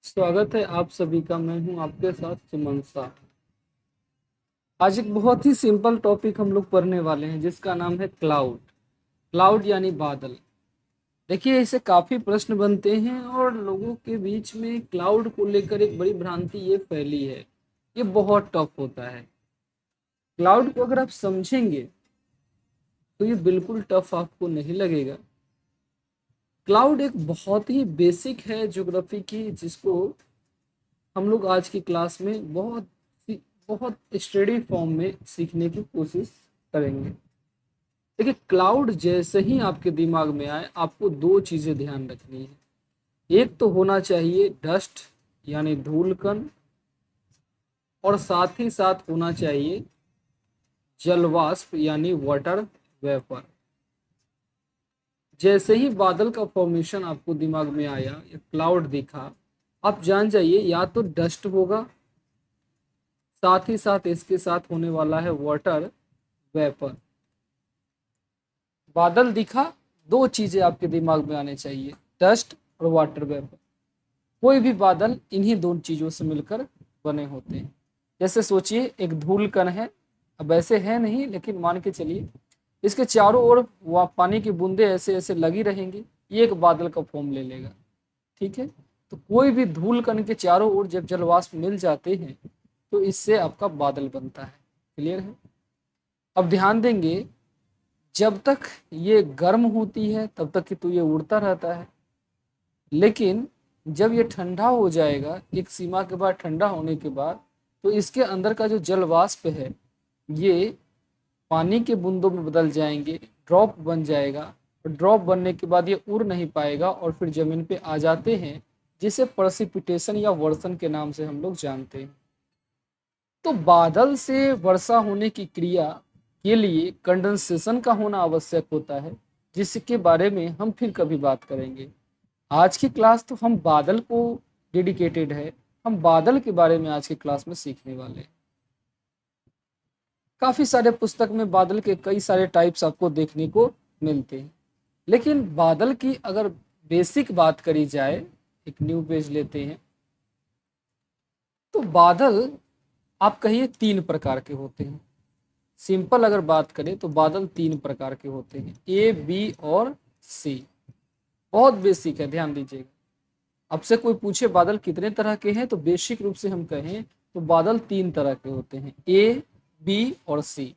स्वागत है आप सभी का। मैं हूं आपके साथ सुमन शाह। आज एक बहुत ही सिंपल टॉपिक हम लोग पढ़ने वाले हैं जिसका नाम है क्लाउड। क्लाउड यानी बादल। देखिए, इससे काफी प्रश्न बनते हैं और लोगों के बीच में क्लाउड को लेकर एक बड़ी भ्रांति ये फैली है। ये बहुत टफ होता है। क्लाउड को अगर आप समझेंगे तो ये बिल्कुल टफ आपको नहीं लगेगा। क्लाउड एक बहुत ही बेसिक है ज्योग्राफी की, जिसको हम लोग आज की क्लास में बहुत स्टडी फॉर्म में सीखने की कोशिश करेंगे। देखिए, क्लाउड जैसे ही आपके दिमाग में आए आपको दो चीजें ध्यान रखनी है। एक तो होना चाहिए डस्ट यानी धूल कण, और साथ ही साथ होना चाहिए जलवाष्प यानी वाटर वेपर। जैसे ही बादल का फॉर्मेशन आपको दिमाग में आया या क्लाउड दिखा, आप जान जाइए या तो डस्ट होगा, साथ ही साथ इसके साथ होने वाला है वाटर वेपर। बादल दिखा, दो चीजें आपके दिमाग में आने चाहिए, डस्ट और वाटर वेपर। कोई भी बादल इन्हीं दोनों चीजों से मिलकर बने होते हैं। जैसे सोचिए, एक धूल कण है। अब ऐसे है नहीं, लेकिन मान के चलिए इसके चारों ओर वह पानी की बूंदें ऐसे ऐसे लगी रहेंगी, ये एक बादल का फॉर्म ले लेगा। ठीक है। तो कोई भी धूल कण के चारों ओर जब जलवाष्प मिल जाते हैं तो इससे आपका बादल बनता है। क्लियर है। अब ध्यान देंगे, जब तक ये गर्म होती है तब तक तो ये उड़ता रहता है, लेकिन जब ये ठंडा हो जाएगा, एक सीमा के बाद ठंडा होने के बाद, तो इसके अंदर का जो जल वाष्प है ये पानी के बूंदों में बदल जाएंगे, ड्रॉप बन जाएगा। और ड्रॉप बनने के बाद ये उड़ नहीं पाएगा और फिर जमीन पे आ जाते हैं, जिसे प्रेसिपिटेशन या वर्षण के नाम से हम लोग जानते हैं। तो बादल से वर्षा होने की क्रिया के लिए कंडेंसेशन का होना आवश्यक होता है, जिसके बारे में हम फिर कभी बात करेंगे। आज की क्लास तो हम बादल को डेडिकेटेड है। हम बादल के बारे में आज की क्लास में सीखने वाले हैं। काफी सारे पुस्तक में बादल के कई सारे टाइप्स आपको देखने को मिलते हैं, लेकिन बादल की अगर बेसिक बात करी जाए, एक न्यू पेज लेते हैं, तो बादल आप कहिए तीन प्रकार के होते हैं। सिंपल अगर बात करें तो बादल तीन प्रकार के होते हैं, ए बी और सी। बहुत बेसिक है, ध्यान दीजिएगा। आपसे कोई पूछे बादल कितने तरह के हैं, तो बेसिक रूप से हम कहें तो बादल तीन तरह के होते हैं, ए बी और सी।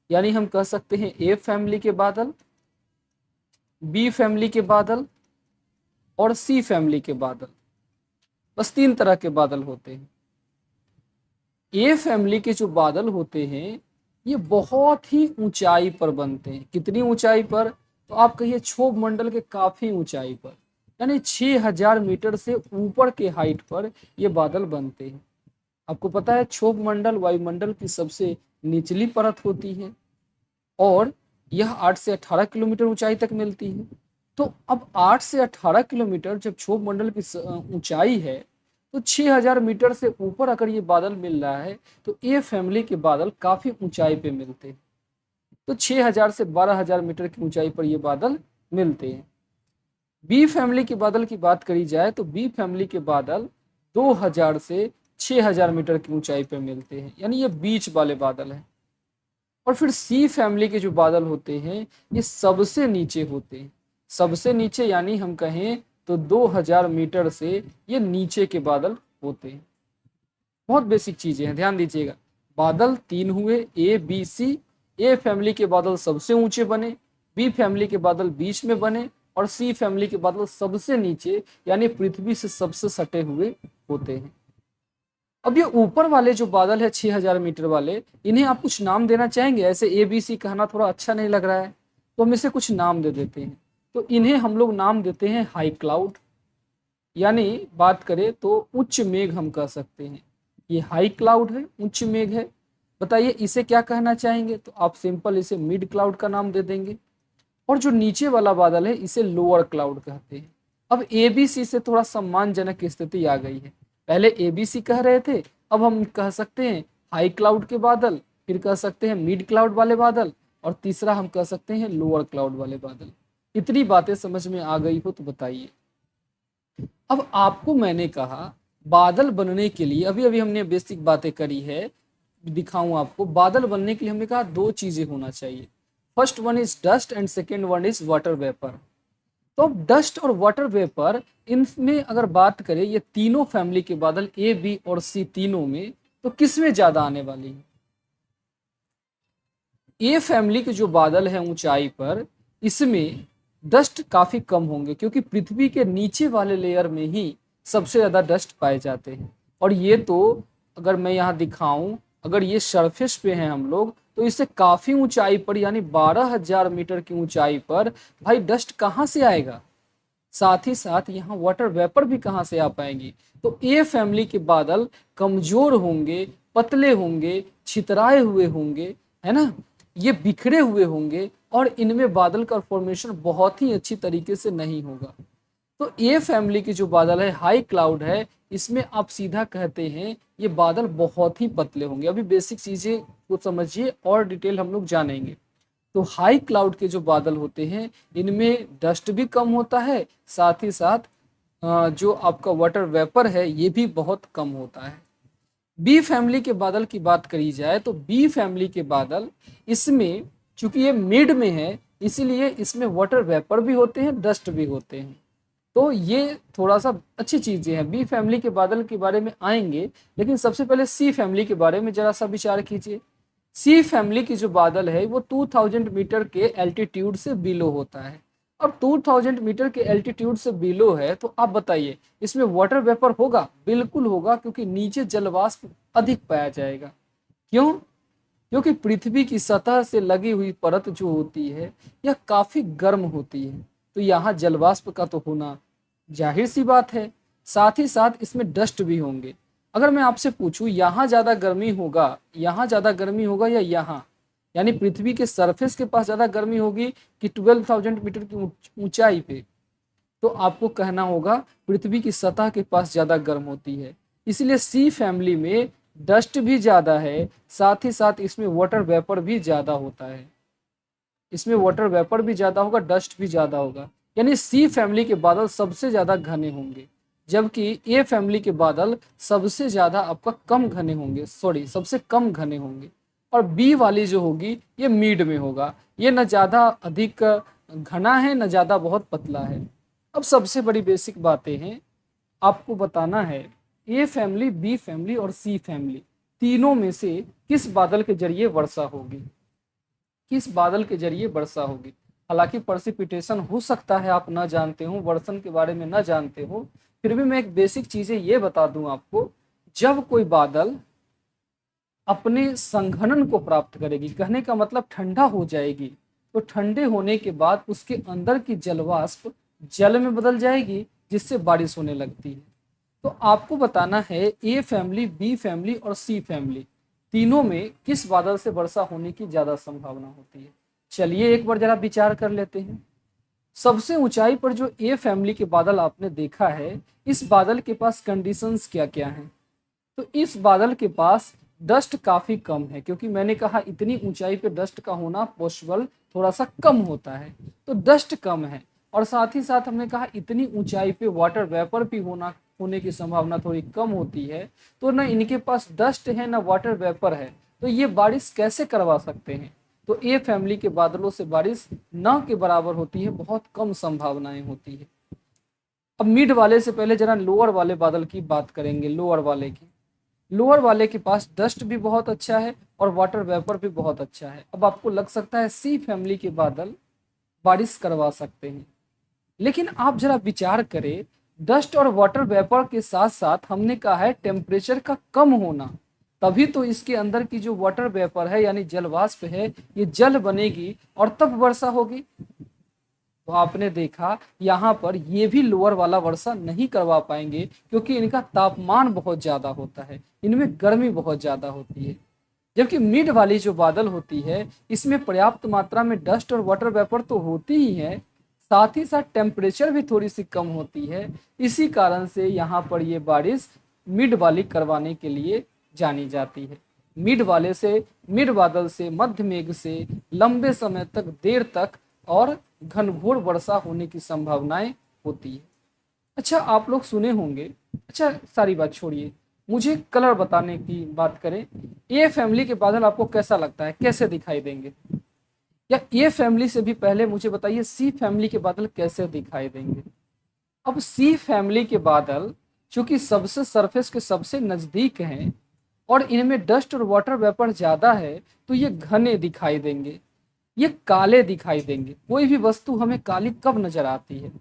यानी हम कह सकते हैं ए फैमिली के बादल, बी फैमिली के बादल और सी फैमिली के बादल। बस तीन तरह के बादल होते हैं। ए फैमिली के जो बादल होते हैं ये बहुत ही ऊंचाई पर बनते हैं। कितनी ऊंचाई पर? तो आप कहिए क्षोभ मंडल के काफी ऊंचाई पर, यानी 6000 मीटर से ऊपर के हाइट पर ये बादल बनते हैं। आपको पता है क्षोभ मंडल वायुमंडल की सबसे निचली परत होती है और यह 8 से 18 किलोमीटर ऊंचाई तक मिलती है। तो अब 8 से 18 किलोमीटर जब क्षोभ मंडल की ऊंचाई है, तो 6000 मीटर से ऊपर अगर ये बादल मिल रहा है तो ए फैमिली के बादल काफी ऊंचाई पे मिलते हैं। तो 6000 से 12000 मीटर की ऊंचाई पर ये बादल मिलते हैं। बी फैमिली के बादल की बात करी जाए तो बी फैमिली के बादल 2000 से 6000 मीटर की ऊंचाई पर मिलते हैं, यानी ये बीच वाले बादल हैं। और फिर सी फैमिली के जो बादल होते हैं ये सबसे नीचे होते हैं। सबसे नीचे यानी हम कहें तो 2000 मीटर से ये नीचे के बादल होते हैं। बहुत बेसिक चीजें हैं, ध्यान दीजिएगा। बादल तीन हुए, A B C. A family के बादल सबसे ऊंचे बने, बी फैमिली के बादल बीच में बने और सी फैमिली के बादल सबसे नीचे यानी पृथ्वी से सबसे सटे हुए होते हैं। अब ये ऊपर वाले जो बादल है 6000 मीटर वाले, इन्हें आप कुछ नाम देना चाहेंगे? ऐसे ए बी सी कहना थोड़ा अच्छा नहीं लग रहा है, तो हम इसे कुछ नाम दे देते हैं। तो इन्हें हम लोग नाम देते हैं हाई क्लाउड, यानी बात करें तो उच्च मेघ हम कह सकते हैं। ये हाई क्लाउड है, उच्च मेघ है। बताइए इसे क्या कहना चाहेंगे? तो आप सिंपल इसे मिड क्लाउड का नाम दे देंगे। और जो नीचे वाला बादल है इसे लोअर क्लाउड कहते हैं। अब एबीसी से थोड़ा सम्मानजनक स्थिति आ गई है। पहले एबीसी कह रहे थे, अब हम कह सकते हैं हाई क्लाउड के बादल, फिर कह सकते हैं मिड क्लाउड वाले बादल, और तीसरा हम कह सकते हैं लोअर क्लाउड वाले बादल। इतनी बातें समझ में आ गई हो तो बताइए। अब आपको मैंने कहा बादल बनने के लिए अभी अभी हमने बेसिक बातें करी है, दिखाऊं आपको। बादल बनने के लिए हमने कहा दो चीजें होना चाहिए, first one is dust and second one is water vapour. तो अब डस्ट और वाटर वेपर, इनमें अगर बात करें ये तीनों फैमिली के बादल ए बी और सी तीनों में, तो किसमें ज्यादा आने वाली है? ए फैमिली के जो बादल हैं ऊंचाई पर, इसमें डस्ट काफी कम होंगे, क्योंकि पृथ्वी के नीचे वाले लेयर में ही सबसे ज्यादा डस्ट पाए जाते हैं। और ये तो अगर मैं यहाँ दिखाऊं, अगर ये सरफेस पे हैं हम लोग, तो इससे काफी ऊंचाई पर यानी 12,000 मीटर की ऊंचाई पर भाई डस्ट कहाँ से आएगा? साथ ही साथ यहाँ वाटर वेपर भी कहाँ से आ पाएंगी? तो ए फैमिली के बादल कमजोर होंगे, पतले होंगे, छितराए हुए होंगे, है ना, ये बिखरे हुए होंगे, और इनमें बादल का फॉर्मेशन बहुत ही अच्छी तरीके से नहीं होगा। तो ए फैमिली की जो बादल है, हाई क्लाउड है, इसमें आप सीधा कहते हैं ये बादल बहुत ही पतले होंगे। अभी बेसिक चीजें को समझिए और डिटेल हम लोग जानेंगे। तो हाई क्लाउड के जो बादल होते हैं, इनमें डस्ट भी कम होता है, साथ ही साथ जो आपका वाटर वेपर है ये भी बहुत कम होता है। बी फैमिली के बादल की बात करी जाए तो बी फैमिली के बादल, इसमें चूंकि ये मिड में है, इसीलिए इसमें वाटर वेपर भी होते हैं, डस्ट भी होते हैं। तो ये थोड़ा सा अच्छी चीजें हैं। बी फैमिली के बादल के बारे में आएंगे, लेकिन सबसे पहले सी फैमिली के बारे में जरा सा विचार कीजिए। सी फैमिली की जो बादल है वो 2000 मीटर के एल्टीट्यूड से बिलो होता है। अब 2000 मीटर के एल्टीट्यूड से बिलो है, तो आप बताइए इसमें वाटर वेपर होगा? बिल्कुल होगा, क्योंकि नीचे जलवाष्प अधिक पाया जाएगा। क्यों? क्योंकि पृथ्वी की सतह से लगी हुई परत जो होती है यह काफी गर्म होती है, तो यहाँ जलवाष्प का तो होना जाहिर सी बात है। साथ ही साथ इसमें डस्ट भी होंगे। अगर मैं आपसे पूछूं यहाँ ज्यादा गर्मी होगा, यहाँ ज्यादा गर्मी होगा या यहाँ, यानी पृथ्वी के सरफेस के पास ज्यादा गर्मी होगी कि 12,000 मीटर की ऊंचाई पे, तो आपको कहना होगा पृथ्वी की सतह के पास ज्यादा गर्म होती है। इसलिए सी फैमिली में डस्ट भी ज्यादा है, साथ ही साथ इसमें वाटर वेपर भी ज्यादा होता है। इसमें वाटर वेपर भी ज्यादा होगा, डस्ट भी ज्यादा होगा, यानी सी फैमिली के बादल सबसे ज्यादा घने होंगे, जबकि ए फैमिली के बादल सबसे ज्यादा आपका कम घने होंगे, सॉरी सबसे कम घने होंगे। और बी वाली जो होगी ये मिड में होगा, ये न ज्यादा अधिक घना है न ज्यादा बहुत पतला है। अब सबसे बड़ी बेसिक बातें हैं, आपको बताना है ए फैमिली, बी फैमिली और सी फैमिली तीनों में से किस बादल के जरिए वर्षा होगी, किस बादल के जरिए वर्षा होगी। हालांकि प्रेसिपिटेशन हो सकता है आप ना जानते हो, वर्षण के बारे में ना जानते हो, फिर भी मैं एक बेसिक चीजें ये बता दूं आपको। जब कोई बादल अपने संघनन को प्राप्त करेगी, कहने का मतलब ठंडा हो जाएगी, तो ठंडे होने के बाद उसके अंदर की जलवाष्प जल में बदल जाएगी, जिससे बारिश होने लगती है। तो आपको बताना है ए फैमिली, बी फैमिली और सी फैमिली तीनों में किस बादल से वर्षा होने की ज्यादा संभावना होती है। चलिए एक बार जरा विचार कर लेते हैं। सबसे ऊंचाई पर जो ए फैमिली के बादल आपने देखा है, इस बादल के पास कंडीशंस क्या क्या हैं? तो इस बादल के पास डस्ट काफी कम है, क्योंकि मैंने कहा इतनी ऊंचाई पे डस्ट का होना पॉसिबल थोड़ा सा कम होता है, तो डस्ट कम है। और साथ ही साथ हमने कहा इतनी ऊंचाई पे वाटर वेपर भी होने की संभावना थोड़ी कम होती है। तो ना इनके पास डस्ट है ना वाटर वेपर है, तो ये बारिश कैसे करवा सकते हैं? तो ए फैमिली के बादलों से बारिश न के बराबर होती है, बहुत कम संभावनाएं होती है। अब मिड वाले से पहले जरा लोअर वाले बादल की बात करेंगे। लोअर वाले की, लोअर वाले के पास डस्ट भी बहुत अच्छा है और वाटर वेपर भी बहुत अच्छा है। अब आपको लग सकता है सी फैमिली के बादल बारिश करवा सकते हैं, लेकिन आप जरा विचार करें, डस्ट और वाटर वेपर के साथ साथ हमने कहा है टेम्परेचर का कम होना, तभी तो इसके अंदर की जो वाटर वेपर है यानी जलवाष्प है ये जल बनेगी और तब वर्षा होगी। तो आपने देखा यहाँ पर ये भी लोअर वाला वर्षा नहीं करवा पाएंगे, क्योंकि इनका तापमान बहुत ज्यादा होता है, इनमें गर्मी बहुत ज्यादा होती है। जबकि मिड वाली जो बादल होती है इसमें पर्याप्त मात्रा में डस्ट और वाटर वेपर तो होती ही है, साथ ही साथ टेम्परेचर भी थोड़ी सी कम होती है। इसी कारण से यहाँ पर ये बारिश मिड वाली करवाने के लिए जानी जाती है। मिड बादल से मध्य मेघ से लंबे समय तक, देर तक और घनघोर वर्षा होने की संभावनाएं होती है। अच्छा, आप लोग सुने होंगे अच्छा सारी बात छोड़िए, मुझे कलर बताने की बात करें। ए फैमिली के बादल आपको कैसा लगता है, कैसे दिखाई देंगे? या ए फैमिली से भी पहले मुझे बताइए सी फैमिली के बादल कैसे दिखाई देंगे? अब सी फैमिली के बादल चूंकि सबसे सरफेस के सबसे नजदीक हैं और इनमें डस्ट और वाटर वेपर ज्यादा है, तो ये घने दिखाई देंगे, ये काले दिखाई देंगे। कोई भी वस्तु हमें काली कब नजर आती है?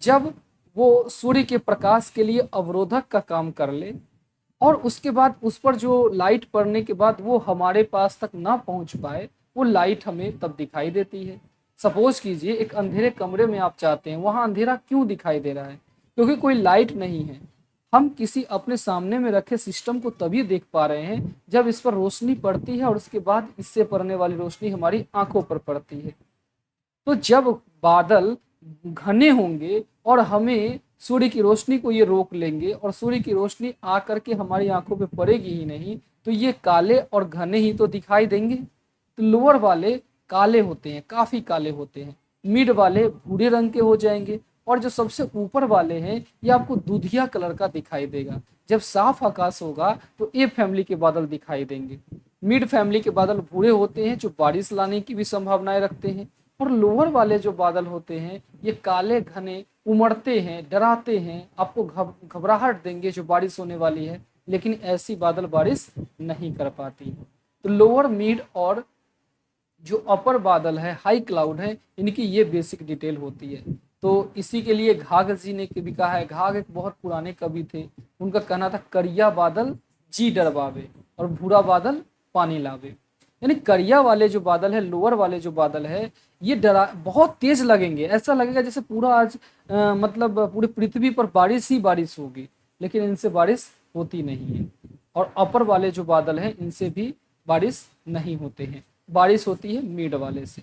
जब वो सूर्य के प्रकाश के लिए अवरोधक का काम कर ले और उसके बाद उस पर जो लाइट पड़ने के बाद वो हमारे पास तक ना पहुंच पाए, वो लाइट हमें तब दिखाई देती है। सपोज कीजिए एक अंधेरे कमरे में आप जाते हैं, वहां अंधेरा क्यों दिखाई दे रहा है? क्योंकि कोई लाइट नहीं है। हम किसी अपने सामने में रखे सिस्टम को तभी देख पा रहे हैं जब इस पर रोशनी पड़ती है और उसके बाद इससे पड़ने वाली रोशनी हमारी आंखों पर पड़ती है। तो जब बादल घने होंगे और हमें सूर्य की रोशनी को ये रोक लेंगे और सूर्य की रोशनी आकर के हमारी आंखों पे पड़ेगी ही नहीं, तो ये काले और घने ही तो दिखाई देंगे। तो लोअर वाले काले होते हैं, काफी काले होते हैं, मिड वाले भूरे रंग के हो जाएंगे और जो सबसे ऊपर वाले हैं ये आपको दूधिया कलर का दिखाई देगा। जब साफ आकाश होगा तो ए फैमिली के बादल दिखाई देंगे। मिड फैमिली के बादल भूरे होते हैं जो बारिश लाने की भी संभावनाएं रखते हैं, और लोअर वाले जो बादल होते हैं ये काले घने उमड़ते हैं, डराते हैं, आपको घबराहट देंगे जो बारिश होने वाली है, लेकिन ऐसी बादल बारिश नहीं कर पाती। तो लोअर मिड और जो अपर बादल है, हाई क्लाउड है, इनकी ये बेसिक डिटेल होती है। तो इसी के लिए घाघ जी ने भी कहा है, घाघ एक बहुत पुराने कवि थे, उनका कहना था करिया बादल जी डरवावे और भूरा बादल पानी लावे। यानी करिया वाले जो बादल है, लोअर वाले जो बादल है, ये डरा बहुत तेज लगेंगे, ऐसा लगेगा जैसे पूरा आज मतलब पूरी पृथ्वी पर बारिश ही बारिश होगी, लेकिन इनसे बारिश होती नहीं है। और अपर वाले जो बादल हैं इनसे भी बारिश नहीं होते हैं, बारिश होती है मिड वाले से।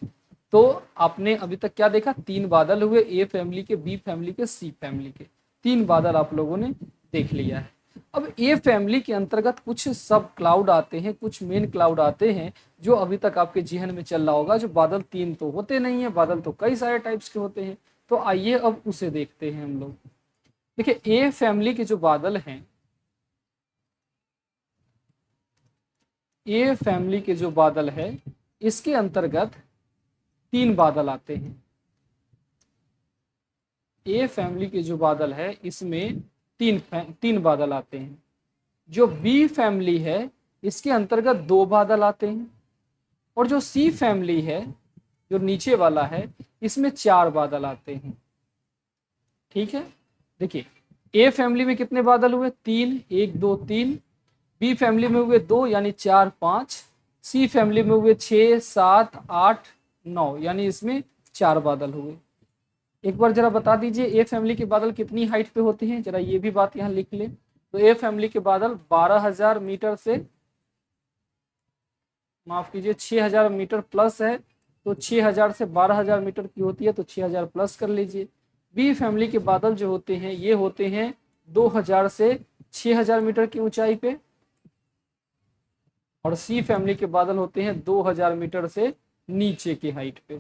तो आपने अभी तक क्या देखा? 3 बादल हुए, ए फैमिली के, बी फैमिली के, सी फैमिली के। 3 बादल आप लोगों ने देख लिया है। अब ए फैमिली के अंतर्गत कुछ सब क्लाउड आते हैं, कुछ मेन क्लाउड आते हैं जो अभी तक आपके जहन में चल रहा होगा। जो बादल 3 तो होते नहीं है, बादल तो कई सारे टाइप्स के होते हैं। तो आइए अब उसे देखते हैं हम लोग। देखिए ए फैमिली के जो बादल हैं, ए फैमिली के जो बादल है इसके अंतर्गत 3 बादल आते हैं। ए फैमिली के जो बादल है इसमें तीन बादल आते हैं। जो बी फैमिली है इसके अंतर्गत 2 बादल आते हैं, और जो सी फैमिली है जो नीचे वाला है इसमें 4 बादल आते हैं। ठीक है, देखिए ए फैमिली में कितने बादल हुए? 3, 1 2 3। बी फैमिली में हुए 2 यानी 4 5। सी फैमिली में हुए 6 7 8 9 यानी इसमें 4 बादल हुए। एक बार जरा बता दीजिए ए फैमिली के बादल कितनी हाइट पे होते हैं, जरा ये भी बात यहाँ लिख ले। तो ए फैमिली के बादल 12,000 मीटर से, माफ कीजिए 6,000 मीटर प्लस है, तो 6,000 से 12,000 मीटर की होती है, तो 6,000 प्लस कर लीजिए। बी फैमिली के बादल जो होते हैं ये होते हैं 2,000 से 6,000 मीटर की ऊंचाई पे, और सी फैमिली के बादल होते हैं 2,000 मीटर से नीचे की हाइट पे।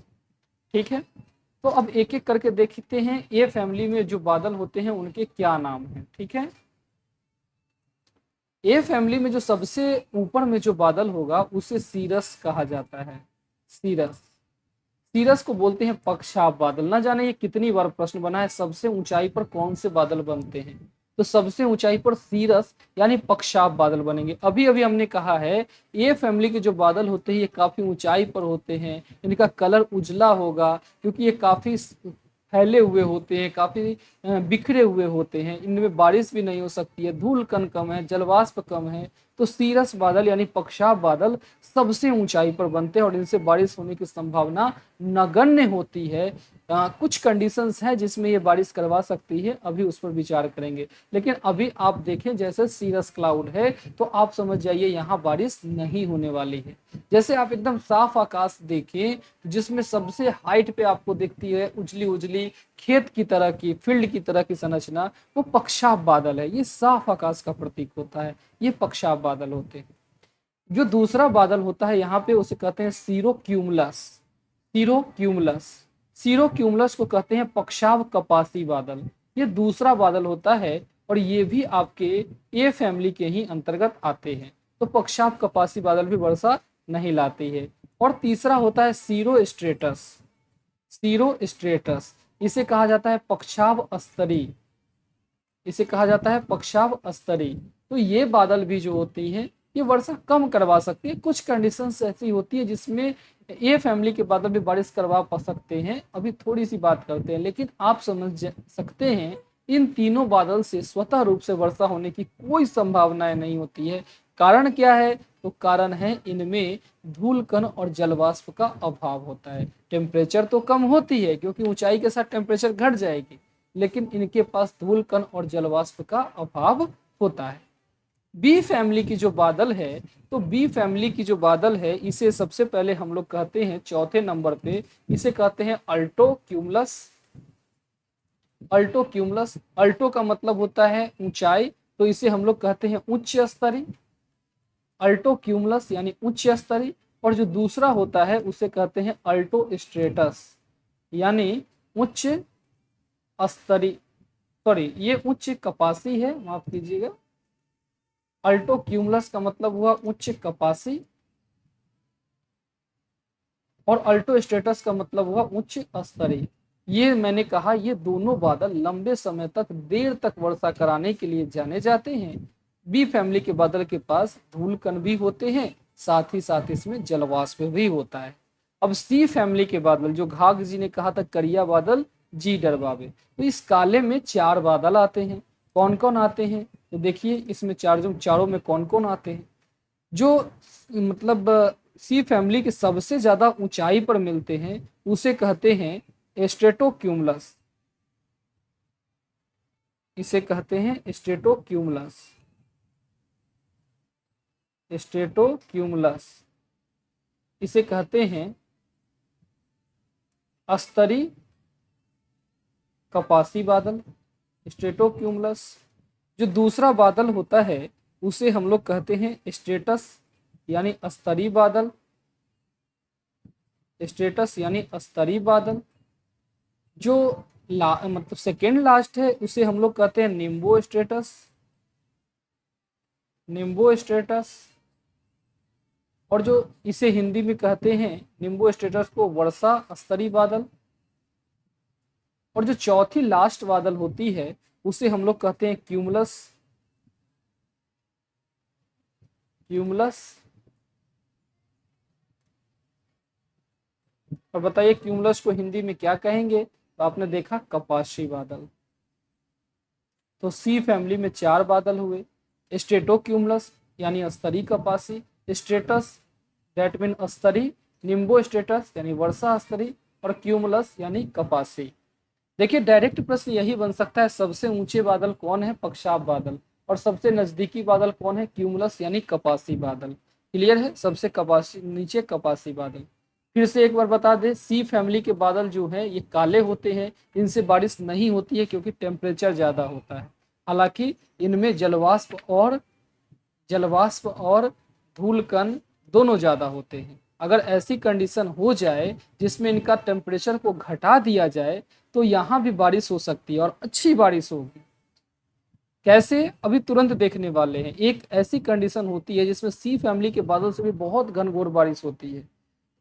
ठीक है, तो अब एक एक करके देखते हैं ए फैमिली में जो बादल होते हैं उनके क्या नाम हैं। ठीक है, ए फैमिली में जो सबसे ऊपर में जो बादल होगा उसे सीरस कहा जाता है। सीरस, सीरस को बोलते हैं पक्षाप बादल। ना जाने ये कितनी बार प्रश्न बना है, सबसे ऊंचाई पर कौन से बादल बनते हैं? तो सबसे ऊंचाई पर सीरस यानी पक्षाप बादल बनेंगे। अभी अभी हमने कहा है ए फैमिली के जो बादल होते हैं ये काफी ऊंचाई पर होते हैं, इनका कलर उजला होगा क्योंकि ये काफी फैले हुए होते हैं, काफी बिखरे हुए होते हैं, इनमें बारिश भी नहीं हो सकती है, धूल कण कम है, जलवाष्प कम है। तो सीरस बादल यानी पक्षाप बादल सबसे ऊंचाई पर बनते हैं और इनसे बारिश होने की संभावना नगण्य होती है। कुछ कंडीशंस हैं जिसमें ये बारिश करवा सकती है, अभी उस पर विचार करेंगे। लेकिन अभी आप देखें जैसे सीरस क्लाउड है तो आप समझ जाइए यहाँ बारिश नहीं होने वाली है। जैसे आप एकदम साफ आकाश देखें जिसमें सबसे हाइट पे आपको दिखती है उजली उजली खेत की तरह की, फील्ड की तरह की संरचना, वो पक्षाप बादल है। ये साफ आकाश का प्रतीक होता है, ये पक्षाप बादल होते हैं। जो दूसरा बादल होता है यहाँ पे उसे कहते हैं सीरोक्यूमुलस। सीरोक्यूमुलस, सीरोक्यूमुलस को कहते हैं पक्षाव कपासी बादल। ये दूसरा बादल होता है और ये भी आपके ए फैमिली के ही अंतर्गत आते हैं। तो पक्षाप कपासी बादल भी वर्षा नहीं लाती है। और तीसरा होता है सीरो स्ट्रेटस। सीरो स्ट्रेटस इसे कहा जाता है पक्षाभ स्तरी, इसे कहा जाता है पक्षाभ स्तरी। तो ये बादल भी जो होती हैं ये वर्षा कम करवा सकती है। कुछ कंडीशंस ऐसी होती है जिसमें ए फैमिली के बादल भी बारिश करवा पा सकते हैं, अभी थोड़ी सी बात करते हैं। लेकिन आप समझ सकते हैं इन तीनों बादल से स्वतः रूप से वर्षा होने की कोई संभावनाएं नहीं होती है। कारण क्या है? तो कारण है इनमें धूल कण और जलवाष्प का अभाव होता है। टेम्परेचर तो कम होती है क्योंकि ऊंचाई के साथ टेम्परेचर घट जाएगी, लेकिन इनके पास धूल कण और जलवाष्प का अभाव होता है। बी फैमिली की जो बादल है, तो बी फैमिली की जो बादल है इसे सबसे पहले हम लोग कहते हैं चौथे नंबर पे, इसे कहते हैं Alto cumulus. Alto cumulus, Alto का मतलब होता है ऊंचाई, तो इसे हम लोग कहते हैं उच्च स्तरीय, अल्टो क्यूमुलस यानी उच्च स्तरीय। और जो दूसरा होता है उसे कहते हैं अल्टो स्ट्रेटस यानी उच्च स्तरीय, सॉरी ये उच्च कपासी है, माफ कीजिएगा। अल्टो क्यूमुलस का मतलब हुआ उच्च कपासी और अल्टो स्ट्रेटस का मतलब हुआ उच्च स्तरीय। ये मैंने कहा ये दोनों बादल लंबे समय तक देर तक वर्षा कराने के लिए जाने जाते हैं। बी फैमिली के बादल के पास धूल कण भी होते हैं, साथ ही साथ इसमें जलवाष्प भी होता है। अब सी फैमिली के बादल, जो घाघ जी ने कहा था करिया बादल जी डरवावे, तो इस काले में 4 बादल आते हैं। कौन कौन आते हैं? तो देखिए इसमें चारों में कौन कौन आते हैं। जो मतलब सी फैमिली के सबसे ज्यादा ऊंचाई पर मिलते हैं उसे कहते हैं स्ट्रेटोक्यूमुलस, इसे कहते हैं स्ट्रेटोक्यूमुलस, स्ट्रेटोक्यूमुलस इसे कहते हैं स्तरीय कपासी बादल, स्ट्रेटोक्यूमुलस। जो दूसरा बादल होता है उसे हम लोग कहते हैं स्ट्रेटस यानी स्तरीय बादल, स्ट्रेटस यानी स्तरीय बादल। जो मतलब सेकेंड लास्ट है उसे हम लोग कहते हैं निम्बो स्ट्रेटस, निम्बो स्ट्रेटस। और जो इसे हिंदी में कहते हैं निम्बो स्ट्रेटस को वर्षा स्तरीय बादल। और जो चौथी लास्ट बादल होती है उसे हम लोग कहते हैं क्यूमुलस, क्यूमुलस। और बताइए क्यूमुलस को हिंदी में क्या कहेंगे? तो आपने देखा कपासी बादल। तो सी फैमिली में 4 बादल हुए, स्ट्रेटोक्यूमुलस यानी स्तरीय कपासी, स्ट्रेटस दैट मीन स्तरीय, निम्बो स्ट्रेटस यानी वर्षा स्तरीय, और क्यूमुलस यानी कपासी। देखिए डायरेक्ट प्रश्न यही बन सकता है, सबसे ऊंचे बादल कौन है? पक्षाप बादल। और सबसे नजदीकी बादल कौन है? क्यूमुलस यानी कपासी बादल। क्लियर है? सबसे कपासी नीचे कपासी बादल। फिर से एक बार बता दें, सी फैमिली के बादल जो है ये काले होते हैं, इनसे बारिश नहीं होती है क्योंकि टेम्परेचर ज़्यादा होता है। हालांकि इनमें जलवाष्प और धूल कण दोनों ज़्यादा होते हैं। अगर ऐसी कंडीशन हो जाए जिसमें इनका टेम्परेचर को घटा दिया जाए तो यहाँ भी बारिश हो सकती है और अच्छी बारिश होगी। कैसे? अभी तुरंत देखने वाले हैं। एक ऐसी कंडीशन होती है जिसमें सी फैमिली के बादल से भी बहुत घनघोर बारिश होती है,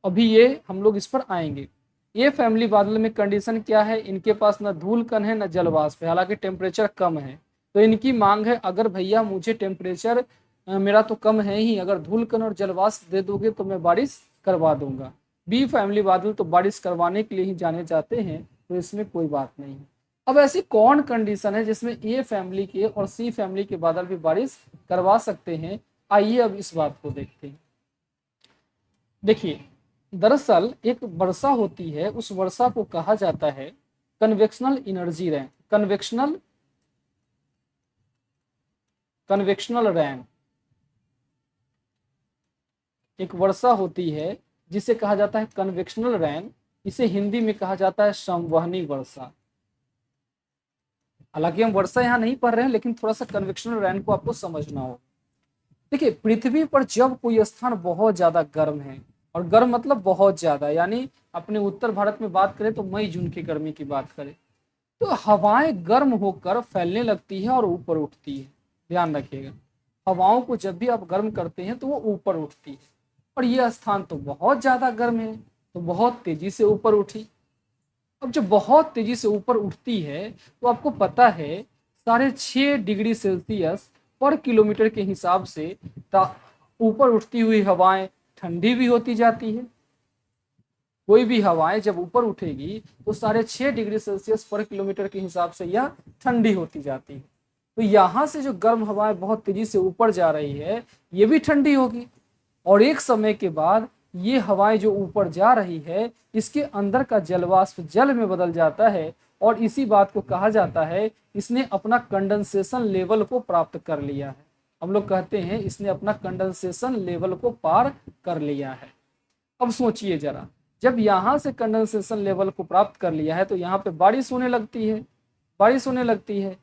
अभी ये हम लोग इस पर आएंगे। ये फैमिली बादल में कंडीशन क्या है? इनके पास न धूल कण है न जलवाष्प है, हालांकि टेम्परेचर कम है। तो इनकी मांग है अगर भैया मुझे टेम्परेचर मेरा तो कम है ही, अगर धूल कण और जलवाष्प दे दोगे तो मैं बारिश करवा दूंगा। बी फैमिली बादल तो बारिश करवाने के लिए ही जाने जाते हैं, तो इसमें कोई बात नहीं है। अब ऐसी कौन कंडीशन है जिसमें ए फैमिली के और सी फैमिली के बादल भी बारिश करवा सकते हैं? आइए अब इस बात को देखते हैं। देखिए दरअसल एक वर्षा होती है, उस वर्षा को कहा जाता है कन्वेक्शनल एनर्जी रैन, कन्वेक्शनल रैन। एक वर्षा होती है जिसे कहा जाता है कन्वेक्शनल रैन, इसे हिंदी में कहा जाता है संवहनी वर्षा। हालांकि हम वर्षा यहाँ नहीं पढ़ रहे हैं, लेकिन थोड़ा सा कन्वेक्शनल रैन को आपको समझना हो। देखिए पृथ्वी पर जब कोई स्थान बहुत ज्यादा गर्म है, और गर्म मतलब बहुत ज्यादा, यानी अपने उत्तर भारत में बात करें तो मई जून की गर्मी की बात करें, तो हवाएं गर्म होकर फैलने लगती है और ऊपर उठती है। ध्यान रखिएगा, हवाओं को जब भी आप गर्म करते हैं तो वो ऊपर उठती है, और ये स्थान तो बहुत ज्यादा गर्म है तो बहुत तेजी से ऊपर उठी। अब जब बहुत तेजी से ऊपर उठती है तो आपको पता है 6.5 डिग्री सेल्सियस पर किलोमीटर के हिसाब से ऊपर उठती हुई हवाएं ठंडी भी होती जाती है। कोई भी हवाएं जब ऊपर उठेगी तो 6.5 डिग्री सेल्सियस पर किलोमीटर के हिसाब से यह ठंडी होती जाती है। तो यहां से जो गर्म हवाएं बहुत तेजी से ऊपर जा रही है ये भी ठंडी होगी, और एक समय के बाद ये हवाएं जो ऊपर जा रही है इसके अंदर का जलवाष्प जल में बदल जाता है, और इसी बात को कहा जाता है इसने अपना कंडेंसेशन लेवल को प्राप्त कर लिया है। हम लोग कहते हैं इसने अपना कंडेंसेशन लेवल को पार कर लिया है। अब सोचिए जरा, जब यहां से कंडेंसेशन लेवल को प्राप्त कर लिया है तो यहाँ पे बारिश होने लगती है। बारिश होने लगती है,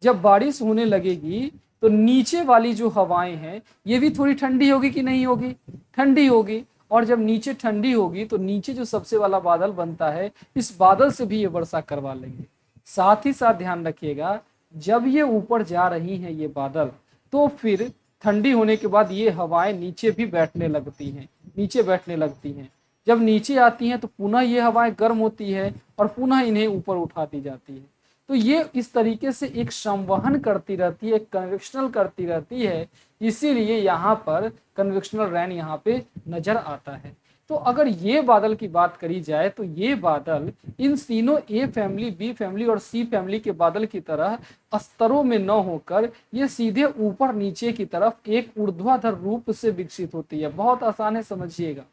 जब बारिश होने लगेगी तो नीचे वाली जो हवाएं हैं ये भी थोड़ी ठंडी होगी कि नहीं होगी? ठंडी होगी। और जब नीचे ठंडी होगी तो नीचे जो सबसे वाला बादल बनता है इस बादल से भी ये वर्षा करवा लेंगे। साथ ही साथ ध्यान रखिएगा, जब ये ऊपर जा रही हैं ये बादल, तो फिर ठंडी होने के बाद ये हवाएं नीचे भी बैठने लगती हैं, नीचे बैठने लगती हैं। जब नीचे आती हैं तो पुनः ये हवाएं गर्म होती है और पुनः इन्हें ऊपर उठाती जाती है। तो ये इस तरीके से एक संवहन करती रहती है, एक कन्वेक्शनल करती रहती है, इसीलिए यहाँ पर कन्वेक्शनल रेन यहाँ पे नजर आता है। तो अगर ये बादल की बात करी जाए तो ये बादल इन तीनों ए फैमिली, बी फैमिली और सी फैमिली के बादल की तरह स्तरों में न होकर ये सीधे ऊपर नीचे की तरफ एक ऊर्ध्वाधर रूप से विकसित होती है। बहुत आसान है, समझिएगा।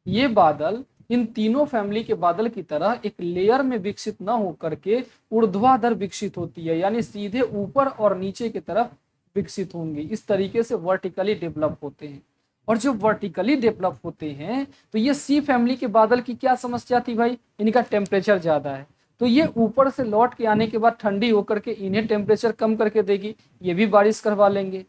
ये बादल इन तीनों फैमिली के बादल की तरह एक लेयर में विकसित न होकर के ऊर्ध्वाधर विकसित होती है, यानी सीधे ऊपर और नीचे की तरफ विकसित होंगी। इस तरीके से वर्टिकली डेवलप होते हैं। और जो वर्टिकली डेवलप होते हैं तो ये सी फैमिली के बादल की क्या समस्या थी भाई? इनका टेम्परेचर ज्यादा है, तो ये ऊपर से लौट के आने के बाद ठंडी होकर के इन्हें टेम्परेचर कम करके देगी, ये भी बारिश करवा लेंगे।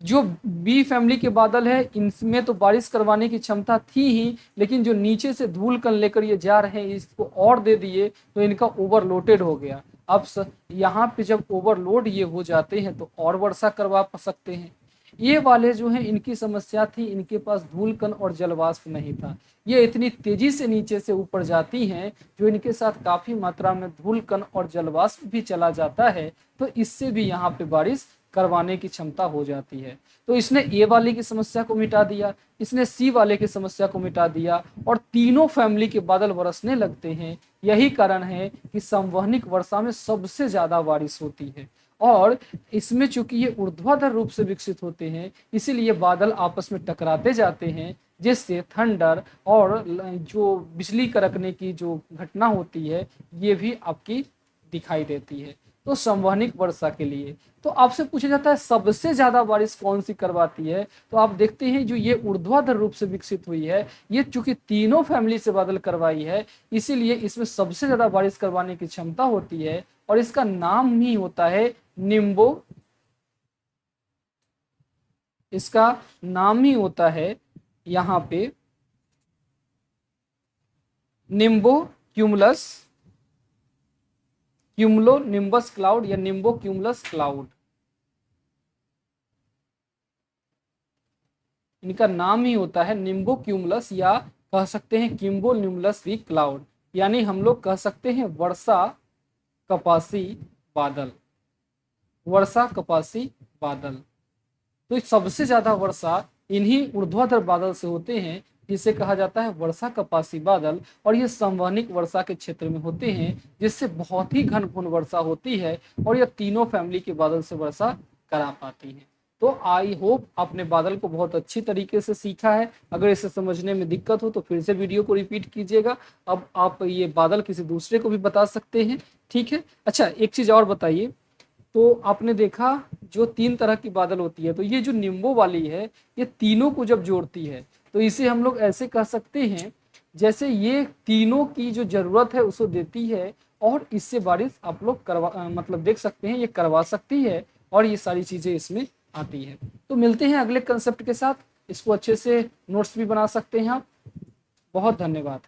जो बी फैमिली के बादल है इनमें तो बारिश करवाने की क्षमता थी ही, लेकिन जो नीचे से धूल कण लेकर ये जा रहे हैं इसको और दे दिए तो इनका ओवरलोडेड हो गया। अब यहाँ पे जब ओवरलोड ये हो जाते हैं तो और वर्षा करवा सकते हैं। ये वाले जो हैं इनकी समस्या थी, इनके पास धूल कण और जलवाष्प नहीं था। ये इतनी तेजी से नीचे से ऊपर जाती हैं जो इनके साथ काफी मात्रा में धूल कण और जलवाष्प भी चला जाता है, तो इससे भी यहाँ पे बारिश करवाने की क्षमता हो जाती है। तो इसने ए वाले की समस्या को मिटा दिया, इसने सी वाले की समस्या को मिटा दिया, और तीनों फैमिली के बादल बरसने लगते हैं। यही कारण है कि संवहनिक वर्षा में सबसे ज्यादा बारिश होती है, और इसमें चूंकि ये ऊर्ध्वाधर रूप से विकसित होते हैं इसीलिए बादल आपस में टकराते जाते हैं, जिससे थंडर और जो बिजली कड़कने की जो घटना होती है ये भी आपकी दिखाई देती है। तो संवहनिक वर्षा के लिए तो आपसे पूछा जाता है सबसे ज्यादा बारिश कौन सी करवाती है, तो आप देखते हैं जो ये ऊर्ध्वाधर रूप से विकसित हुई है ये चूंकि तीनों फैमिली से बादल करवाई है इसीलिए इसमें सबसे ज्यादा बारिश करवाने की क्षमता होती है, और इसका नाम ही होता है निम्बो। इसका नाम ही होता है यहाँ पे Nimbo cumulus, cumulo nimbus cloud या निम्बो क्यूमुलस क्लाउड। इनका नाम ही होता है निम्बो क्यूमुलस, या कह सकते हैं किम्बो न्यूमुलस भी क्लाउड, यानी हम लोग कह सकते हैं वर्षा कपासी बादल। वर्षा कपासी बादल, तो सबसे ज्यादा वर्षा इन्हीं ऊर्ध्वाधर बादल से होते हैं जिसे कहा जाता है वर्षा कपासी बादल, और ये संवहनिक वर्षा के क्षेत्र में होते हैं जिससे बहुत ही घन घन वर्षा होती है, और ये तीनों फैमिली के बादल से वर्षा करा पाती है। तो आई होप आपने बादल को बहुत अच्छी तरीके से सीखा है। अगर इसे समझने में दिक्कत हो तो फिर से वीडियो को रिपीट कीजिएगा। अब आप ये बादल किसी दूसरे को भी बता सकते हैं, ठीक है। अच्छा, एक चीज और बताइए, तो आपने देखा जो 3 तरह की बादल होती है, तो ये जो निम्बो वाली है ये तीनों को जब जोड़ती है तो इसे हम लोग ऐसे कह सकते हैं जैसे ये तीनों की जो जरूरत है उसको देती है, और इससे बारिश आप लोग मतलब देख सकते हैं ये करवा सकती है, और ये सारी चीजें इसमें आती है। तो मिलते हैं अगले कंसेप्ट के साथ, इसको अच्छे से नोट्स भी बना सकते हैं आप। बहुत धन्यवाद।